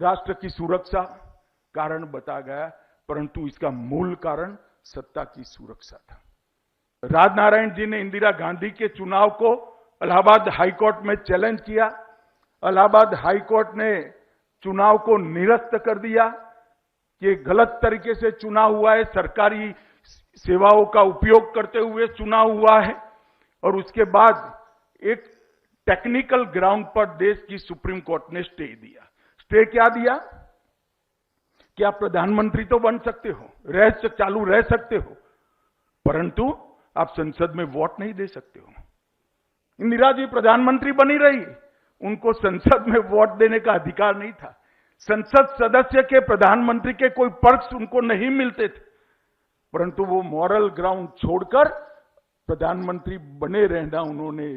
राष्ट्र की सुरक्षा कारण बताया गया, परंतु इसका मूल कारण सत्ता की सुरक्षा था। राजनारायण जी ने इंदिरा गांधी के चुनाव को इलाहाबाद हाईकोर्ट में चैलेंज किया। इलाहाबाद हाईकोर्ट ने चुनाव को निरस्त कर दिया कि गलत तरीके से चुनाव हुआ है, सरकारी सेवाओं का उपयोग करते हुए चुनाव हुआ है। और उसके बाद एक टेक्निकल ग्राउंड पर देश की सुप्रीम कोर्ट ने स्टे दिया। स्टे क्या दिया कि आप प्रधानमंत्री तो बन सकते हो, चालू रह सकते हो, परंतु आप संसद में वोट नहीं दे सकते हो। इंदिरा जी प्रधानमंत्री बनी रही, उनको संसद में वोट देने का अधिकार नहीं था। संसद सदस्य के प्रधानमंत्री के कोई पर्क्स उनको नहीं मिलते थे, परंतु वो मॉरल ग्राउंड छोड़कर प्रधानमंत्री बने रहना उन्होंने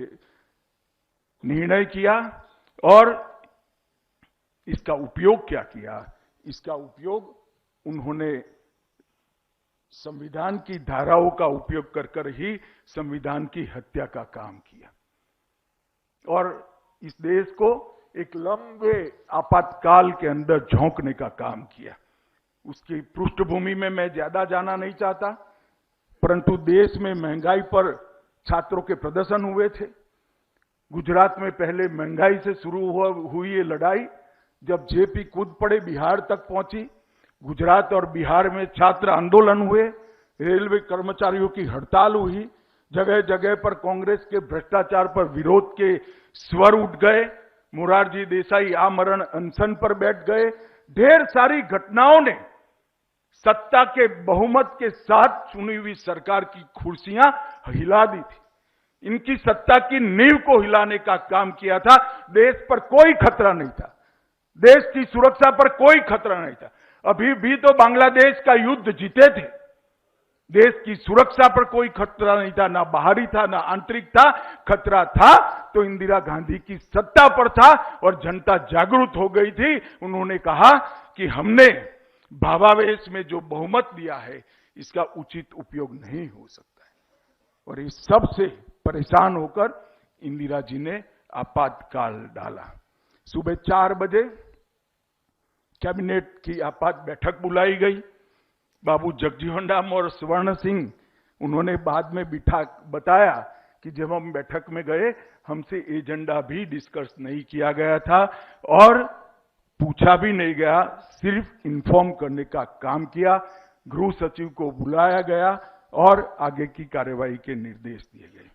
निर्णय किया। और इसका उपयोग क्या किया? इसका उपयोग उन्होंने संविधान की धाराओं का उपयोग कर ही संविधान की हत्या का काम किया और इस देश को एक लंबे आपातकाल के अंदर झोंकने का काम किया। उसकी पृष्ठभूमि में मैं ज्यादा जाना नहीं चाहता, परंतु देश में महंगाई पर छात्रों के प्रदर्शन हुए थे। गुजरात में पहले महंगाई से शुरू हुई ये लड़ाई जब जेपी कूद पड़े, बिहार तक पहुंची। गुजरात और बिहार में छात्र आंदोलन हुए, रेलवे कर्मचारियों की हड़ताल हुई, जगह जगह पर कांग्रेस के भ्रष्टाचार पर विरोध के स्वर उठ गए। मोरारजी देसाई आमरण अनशन पर बैठ गए। ढेर सारी घटनाओं ने सत्ता के बहुमत के साथ चुनी हुई सरकार की कुर्सियां हिला दी थी। इनकी सत्ता की नींव को हिलाने का काम किया था। देश पर कोई खतरा नहीं था, देश की सुरक्षा पर कोई खतरा नहीं था। अभी भी तो बांग्लादेश का युद्ध जीते थे, देश की सुरक्षा पर कोई खतरा नहीं था, ना बाहरी था ना आंतरिक था। खतरा था तो इंदिरा गांधी की सत्ता पर था और जनता जागरूक हो गई थी। उन्होंने कहा कि हमने भावावेश में जो बहुमत दिया है इसका उचित उपयोग नहीं हो सकता है। और इस सब से परेशान होकर इंदिरा जी ने आपातकाल डाला। सुबह 4 बजे कैबिनेट की आपात बैठक बुलाई गई। बाबू जगजीवन राम और स्वर्ण सिंह उन्होंने बाद में बताया कि जब हम बैठक में गए हमसे एजेंडा भी डिस्कस नहीं किया गया था और पूछा भी नहीं गया, सिर्फ इन्फॉर्म करने का काम किया। गृह सचिव को बुलाया गया और आगे की कार्यवाही के निर्देश दिए गए।